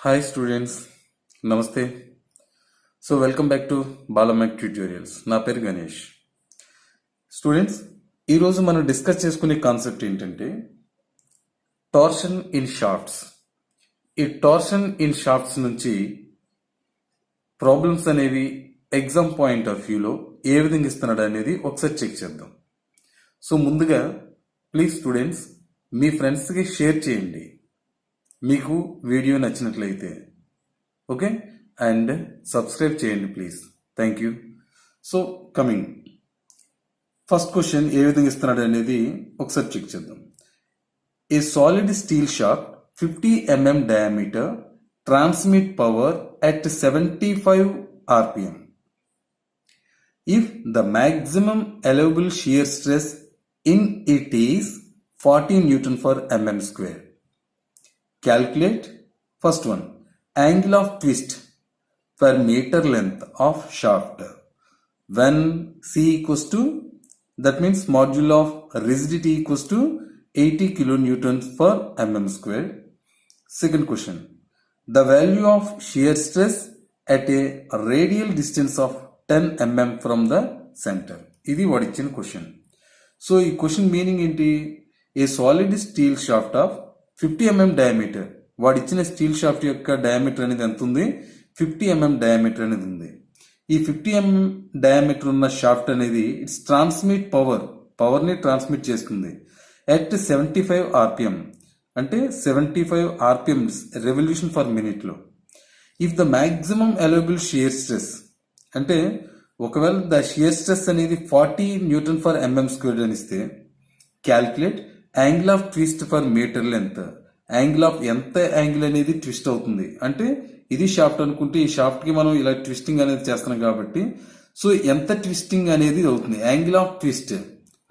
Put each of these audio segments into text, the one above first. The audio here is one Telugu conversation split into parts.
హాయ్ స్టూడెంట్స్, నమస్తే. So welcome back to Balamech tutorials. నా పేరు గణేష్. స్టూడెంట్స్, ఈరోజు మనం డిస్కస్ చేసుకునే కాన్సెప్ట్ ఏంటంటే టార్షన్ ఇన్ షాఫ్ట్స్. ఈ టార్షన్ ఇన్ షాఫ్ట్స్ నుంచి ప్రాబ్లమ్స్ అనేవి ఎగ్జామ్ పాయింట్ ఆఫ్ వ్యూలో ఏ విధంగా ఇస్తున్నాడు అనేది ఒకసారి చెక్ చేద్దాం. సో ముందుగా ప్లీజ్ స్టూడెంట్స్, మీ ఫ్రెండ్స్కి షేర్ చేయండి మీకు వీడియో నచ్చినట్లయితే. ఓకే, అండ్ సబ్స్క్రైబ్ చేయండి please. Thank you. So coming first question ఏ విధంగా ఇస్తున్నాడు అనేది ఒకసారి చెక్ చేద్దాం. A solid steel shaft 50 mm diameter transmit power at 75 rpm if the maximum allowable shear stress in it is 40 Newton per mm square. Calculate first one, angle of twist per meter length of shaft when C equals to, that means modulo of rigidity equals to 80 kilonewtons per mm square. Second question, the value of shear stress at a radial distance of 10 mm from the center. ఇది వాడు ఇచ్చిన క్వశ్చన్. సో ఈ క్వశ్చన్ మీనింగ్ ఏంటి? ఏ solid steel shaft of 50 mm diameter. వాడు ఇచ్చిన స్టీల్ షాఫ్ట్ యొక్క డయామీటర్ అనేది ఎంత ఉంది? 50 mm డయామీటర్ అనేది ఉంది. ఈ 50 mm డయామీటర్ ఉన్న షాఫ్ట్ అనేది ఇట్స్ ట్రాన్స్మిట్ పవర్ని ట్రాన్స్మిట్ చేస్తుంది ఎట్ 75 rpm, అంటే 75 rpm రెవల్యూషన్ ఫర్ మినిట్లో. If the maximum allowable shear stress, అంటే ఒకవేళ ద షియర్ స్ట్రెస్ అనేది 40 Newton per mm squared అని ఇస్తే, calculate angle of twist for metre length. Angle of ఎంత యాంగిల్ అనేది ట్విస్ట్ అవుతుంది అంటే, ఇది షాఫ్ట్ అనుకుంటే ఈ షాఫ్ట్ కి మనం ఇలా ట్విస్టింగ్ అనేది చేస్తున్నాం కాబట్టి, సో ఎంత ట్విస్టింగ్ అనేది అవుతుంది. యాంగిల్ ఆఫ్ ట్విస్ట్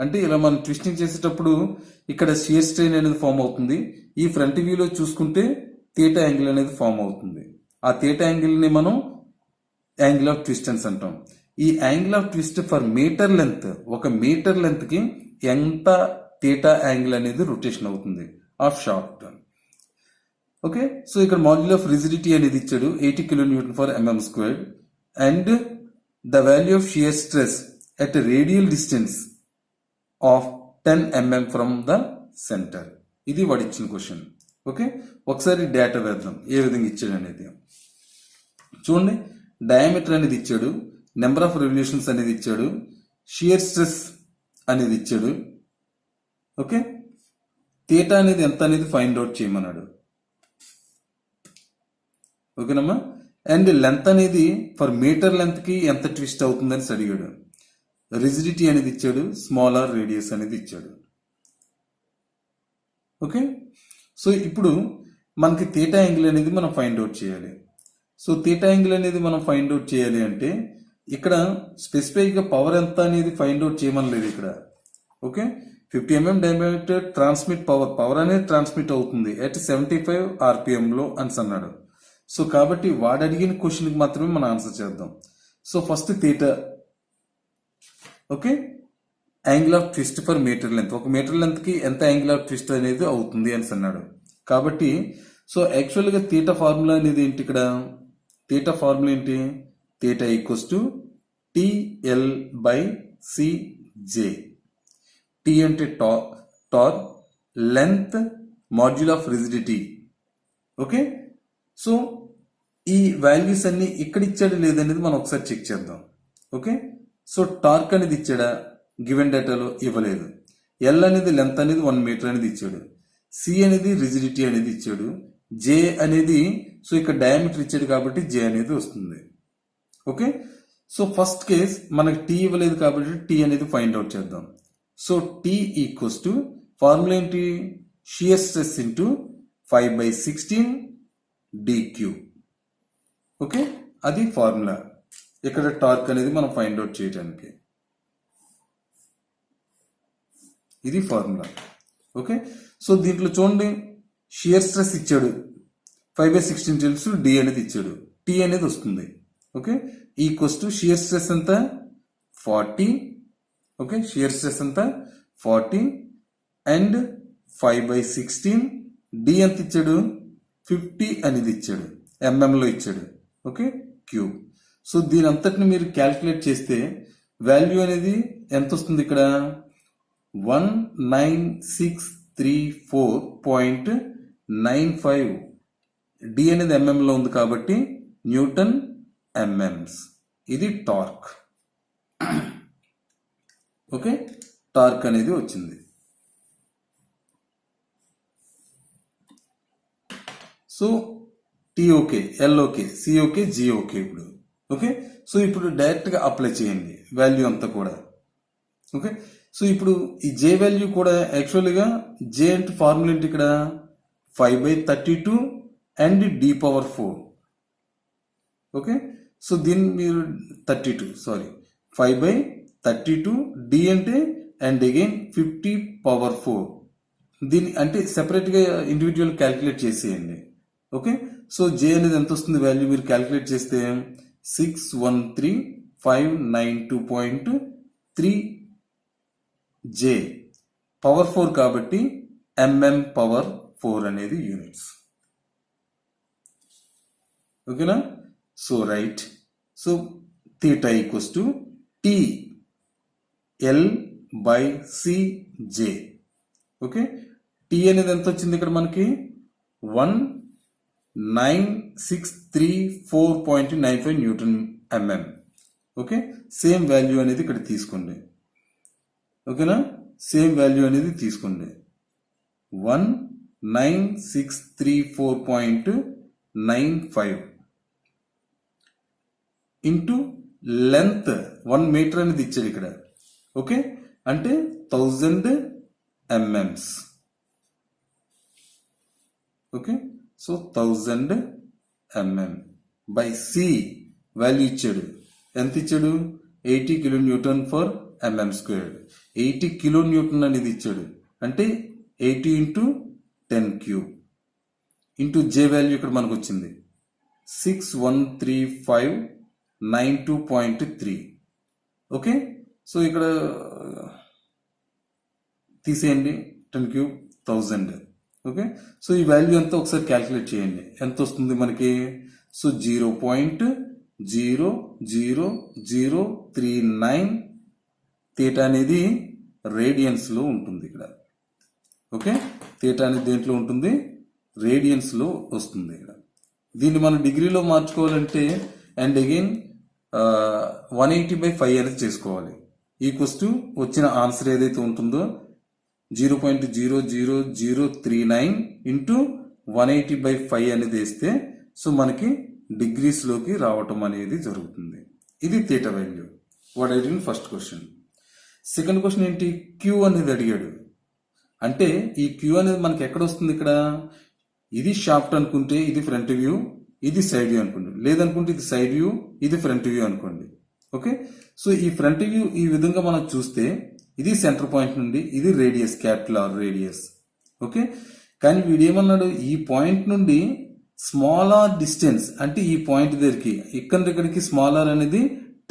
అంటే ఇలా మనం ట్విస్టింగ్ చేసేటప్పుడు ఇక్కడ షియర్ స్ట్రెయిన్ అనేది ఫామ్ అవుతుంది. ఈ ఫ్రంట్ వ్యూలో చూసుకుంటే థీటా యాంగిల్ అనేది ఫామ్ అవుతుంది. ఆ థీటా యాంగిల్ ని మనం యాంగిల్ ఆఫ్ ట్విస్ట్ అని అంటాం. ఈ angle of twist for metre length, ఒక మీటర్ లెంత్ కి ఎంత థీటా యాంగిల్ అనేది రొటేషన్ అవుతుంది ఆఫ్ షాఫ్ట్. ఓకే, సో ఇక్కడ మాడ్యుల్ ఆఫ్ రిజిడిటీ అనేది ఇచ్చాడు 80 kilonewton per mm squared and the value of shear stress at radial distance of 10 mm from the centre. ఇది వాడు ఇచ్చిన క్వశ్చన్. ఓకే, ఒకసారి డేటా వేద్దాం ఏ విధంగా ఇచ్చాడు అనేది. చూడండి, డయామీటర్ అనేది ఇచ్చాడు, నెంబర్ ఆఫ్ రెవల్యూషన్స్ అనేది ఇచ్చాడు, షియర్ స్ట్రెస్ అనేది ఇచ్చాడు. ఓకే, థీటా అనేది ఎంత అనేది ఫైండ్ అవుట్ చేయమన్నాడు. ఓకేనమ్మా, అండ్ లెంత్ అనేది ఫర్ మీటర్ లెంత్ కి ఎంత ట్విస్ట్ అవుతుందని అడిగాడు. రిజిడిటీ అనేది ఇచ్చాడు, స్మాల్ ఆర్ రేడియస్ అనేది ఇచ్చాడు. ఓకే, సో ఇప్పుడు మనకి థీటా యాంగిల్ అనేది మనం ఫైండ్ అవుట్ చేయాలి. సో థీటా యాంగిల్ అనేది మనం ఫైండ్ అవుట్ చేయాలి అంటే ఇక్కడ స్పెసిఫిక్ గా పవర్ ఎంత అనేది ఫైండ్ అవుట్ చేయమనలేదు ఇక్కడ. Okay, 50 mm diameter transmit power అనేది ట్రాన్స్మిట్ అవుతుంది ఎట్ 75 rpm లో అని అన్నాడు. సో కాబట్టి వాడు అడిగిన క్వశ్చన్ కి మాత్రమే మనం ఆన్సర్ చేద్దాం. So first theta. Okay, angle of twist for metre length, ఒక మీటర్ లెంత్ కి ఎంత యాంగిల్ ఆఫ్ ట్విస్ట్ అనేది అవుతుంది అని అన్నాడు. కాబట్టి సో యాక్చువల్ గా థీటా ఫార్ములా అనేది ఏంటి? ఇక్కడ థీటా ఫార్ములా ఏంటి? Theta equals to TL by CJ. T అంటే torque, length modulus of rigidity. Okay, so ఈ వాల్యూస్ అన్ని ఇక్కడ ఇచ్చాడు లేదనేది మనం ఒకసారి చెక్ చేద్దాం. ఓకే, సో టార్క్ అనేది ఇచ్చాడా? గివెన్ డేటాలో ఇవ్వలేదు. ఎల్ అనేది లెంత్ అనేది 1 మీటర్ అనేది ఇచ్చాడు. సి అనేది రిజిడిటీ అనేది ఇచ్చాడు. జే అనేది, సో ఇక్కడ డయామీటర్ ఇచ్చాడు కాబట్టి జే అనేది వస్తుంది. ఓకే, సో ఫస్ట్ కేస్ మనకి టీ ఇవ్వలేదు కాబట్టి టీ అనేది ఫైండ్ అవుట్ చేద్దాం. So T equals to formula ఏంటి? Shear stress into 5/16 dq. Okay, అది ఫార్ములా. ఇక్కడ టార్క్ అనేది మనం ఫైండ్ అవుట్ చేయడానికి ఇది ఫార్ములా. ఓకే, సో దీంట్లో చూడండి, షియర్ స్ట్రెస్ ఇచ్చాడు 5/16 తెలుసు, డి అనేది ఇచ్చాడు, టీ అనేది వస్తుంది. Okay, equals to shear stress ఎంత? 40. ఓకే, షియర్ స్ట్రెస్ ఎంత? 40 అండ్ 5/16. డి ఎంత ఇచ్చాడు? 50 అనేది ఇచ్చాడు. ఎంఎంలో ఇచ్చాడు. Okay, queue. సో దీని అంతటిని మీరు క్యాల్కులేట్ చేస్తే వాల్యూ అనేది ఎంత వస్తుంది ఇక్కడ? 19634.95. డి అనేది ఎంఎంలో ఉంది కాబట్టి న్యూటన్ ఎంఎంస్. ఇది టార్క్. ఓకే, టార్క్ అనేది వచ్చింది. So T okay, L okay, C okay, G okay. ఇప్పుడు ఓకే, సో ఇప్పుడు డైరెక్ట్గా అప్లై చేయండి వాల్యూ అంతా కూడా. ఓకే, సో ఇప్పుడు ఈ జే వాల్యూ కూడా యాక్చువల్గా జే అంటే ఫార్ములా ఏంటి ఇక్కడ? 5/32 and D power 4. Okay, so దీన్ని మీరు 5/32 డి అంటే అండ్ అగైన్ 50 పవర్ 4. దీన్ని అంటే సెపరేట్గా ఇండివిజువల్ క్యాల్కులేట్ చేసేయండి. ఓకే, సో జే అనేది ఎంత వస్తుంది వాల్యూ మీరు క్యాల్కులేట్ చేస్తే 613,592.3 జే పవర్ 4 కాబట్టి ఎంఎం పవర్ 4 అనేది యూనిట్స్. ఓకేనా? So right. So theta equals to T L by C J. Okay, T అనేది ఎంత వచ్చింది ఇక్కడ మనకి? 19634.95 newton mm. Okay, same value అనేది ఇక్కడ తీసుకోండి. ఓకేనా? సేమ్ వాల్యూ అనేది తీసుకోండి. 19634.95 ఇంటూ లెంత్ 1 మీటర్ అనేది ఇచ్చాడు ఇక్కడ. ఓకే, అంటే 1000 mms. Okay, so 1000 mm by C value ఇచ్చాడు. ఎంత ఇచ్చాడు? 80 kilo newton for mm squared. 80 kilo newton అనేది ఇచ్చాడు. అంటే 80 into 10 cube into J value ఇక్కడ మనకు వచ్చింది 613,592.3. ఓకే, సో ఇక్కడ తీసేయండి 10 క్యూబ్ 1000. ఓకే, సో ఈ వాల్యూ అంతా ఒకసారి క్యాల్కులేట్ చేయండి. ఎంత వస్తుంది మనకి? సో 0.00039 థీటా అనేది రేడియన్స్ లో ఉంటుంది ఇక్కడ. ఓకే, థీటా అనేది దేంట్లో ఉంటుంది? రేడియన్స్ లో వస్తుంది ఇక్కడ. దీన్ని మనం డిగ్రీలో మార్చుకోవాలంటే అండ్ అగైన్ 180/5 అనేది చేసుకోవాలి. ఈక్వల్స్ టు వచ్చిన ఆన్సర్ ఏదైతే ఉంటుందో 0.00039 ఇంటూ 180/5 అనేది వేస్తే సో మనకి డిగ్రీస్ లోకి రావటం అనేది జరుగుతుంది. ఇది థీటా వాల్యూ. వాట్ అడిగిన ఫస్ట్ క్వశ్చన్. సెకండ్ క్వశ్చన్ ఏంటి? క్యూ అనేది అడిగాడు. అంటే ఈ క్యూ అనేది మనకి ఎక్కడ వస్తుంది ఇక్కడ? ఇది షాఫ్ట్ అనుకుంటే ఇది ఫ్రంట్ వ్యూ, ఇది సైడ్ వ్యూ అనుకోండి. లేదనుకుంటే ఇది సైడ్ వ్యూ, ఇది ఫ్రంట్ వ్యూ అనుకోండి. ఓకే, సో ఈ ఫ్రంట్ వ్యూ ఈ విధంగా మనం చూస్తే ఇది సెంటర్ పాయింట్ నుండి ఇది radius, capital R radius. Okay, కానీ వీడు ఏమన్నాడు? ఈ పాయింట్ నుండి స్మాలర్ డిస్టెన్స్ అంటే ఈ పాయింట్ దగ్గరికి ఇక్కడికి స్మాలర్ అనేది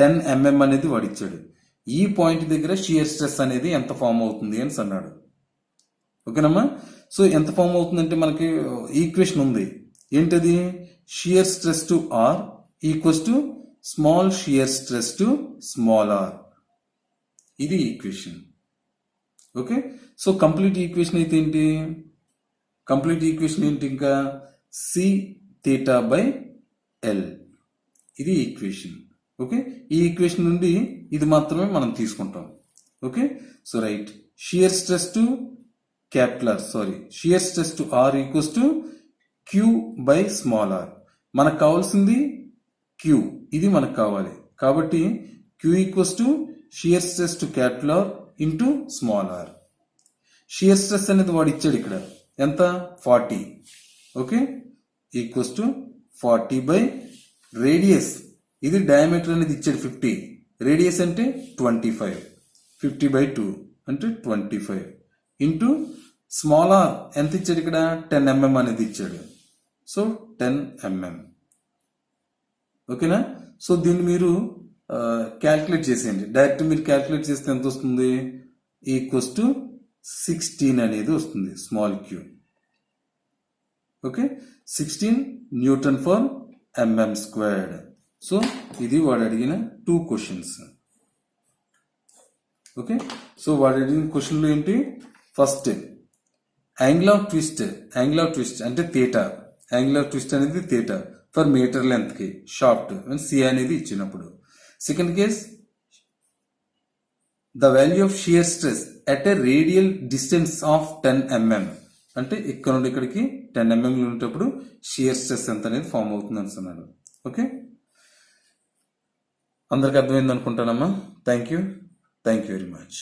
10 mm అనేది వాడిచ్చాడు. ఈ పాయింట్ దగ్గర షియర్ స్ట్రెస్ అనేది ఎంత ఫామ్ అవుతుంది అని అన్నాడు. ఓకేనమ్మా? సో ఎంత ఫామ్ అవుతుందంటే మనకి ఈక్వేషన్ ఉంది. ఏంటది? Shear stress to R equals to small shear stress to small R. ఇది equation. Okay, so complete equation అయితే ఏంటి? కంప్లీట్ ఈక్వేషన్ ఏంటి? ఇంకా సి థీటా బై ఎల్. ఇది ఈక్వేషన్. ఓకే, ఈ ఈక్వేషన్ నుండి ఇది మాత్రమే మనం తీసుకుంటాం. Okay, so right. Shear stress to shear stress to R equals to Q by small R. మనకు కావాల్సింది క్యూ, ఇది మనకు కావాలి కాబట్టి Q equals to shear stress to capital R into small R. Shear stress అనేది వాడు ఇచ్చాడు ఇక్కడ ఎంత? 40. Okay, equals to 40 by radius. ఇది డయామీటర్ అనేది ఇచ్చాడు 50, రేడియస్ అంటే 25. 50/2 అంటే 25 ఇంటూ స్మాల్ ఆర్ ఎంత ఇచ్చాడు ఇక్కడ? 10 mm అనేది ఇచ్చాడు. So 10 mm. ఓకేనా? సో దీన్ని మీరు క్యాల్కులేట్ చేసేయండి. డైరెక్ట్ మీరు క్యాల్కులేట్ చేస్తే ఎంత వస్తుంది? ఈక్వల్స్ టు 16 అనేది వస్తుంది small queue. Okay, 16 Newton for mm². So ఇది వాడు అడిగిన 2 క్వశ్చన్స్. ఓకే, సో వాడు అడిగిన క్వశ్చన్లు ఏంటి? ఫస్ట్ యాంగిల్ ఆఫ్ ట్విస్ట్ అంటే థీటా. యాంగిల్ ఆఫ్ ట్విస్ట్ అనేది థీటా ఫర్ మీటర్ లెంత్ కి షాఫ్ట్ సి అనేది ఇచ్చినప్పుడు. Second case the value of shear stress at a radial distance of 10 mm. అంటే ఇక్కడ నుండి ఇక్కడికి 10 mm ఉండేటప్పుడు షియర్ స్ట్రెస్ ఎంత అనేది ఫామ్ అవుతుంది అంటున్నాడు. ఓకే, అందరికి అర్థమైంది అనుకుంటానమ్మా. Thank you very much.